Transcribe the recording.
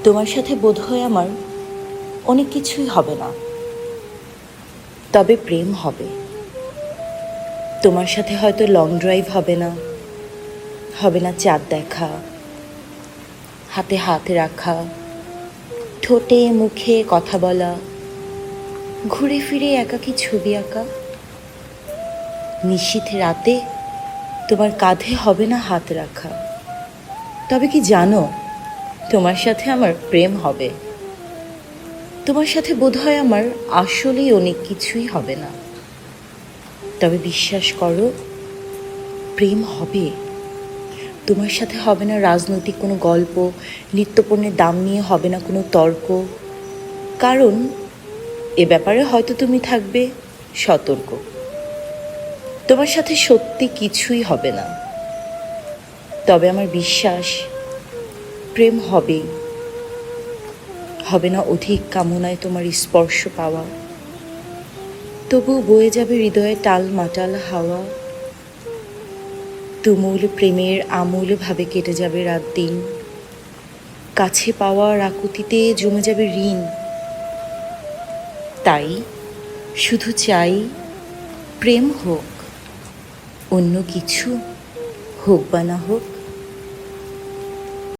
তোমার সাথে বোধহয় আমার অনেক কিছুই হবে না, তবে প্রেম হবে। তোমার সাথে হয়তো লং ড্রাইভ হবে না, হবে না চাঁদ দেখা, হাতে হাত রাখা, ঠোঁটে মুখে কথা বলা, ঘুরে ফিরে একাকী ছবি আঁকা। নিশীথ রাতে তোমার কাঁধে হবে না হাত রাখা। তবে কি জানো, তোমার সাথে আমার প্রেম হবে। তোমার সাথে বোধহয় আমার আসলেই অনেক কিছুই হবে না, তবে বিশ্বাস করো, প্রেম হবে। তোমার সাথে হবে না রাজনৈতিক কোনো গল্প, নিত্যপণ্যের দাম নিয়ে হবে না কোনো তর্ক, কারণ এ ব্যাপারে হয়তো তুমি থাকবে সতর্ক। তোমার সাথে সত্যি কিছুই হবে না, তবে আমার বিশ্বাস প্রেম হবেই। হবে না অধিক কামনায় তোমার স্পর্শ পাওয়া, তবুও বয়ে যাবে হৃদয়ে টাল মাটাল হাওয়া। তুমুল প্রেমের আমূলভাবে কেটে যাবে রাত দিন, কাছে পাওয়ার আকুতিতে জমে যাবে ঋণ। তাই শুধু চাই প্রেম হোক, অন্য কিছু হোক বা না হোক।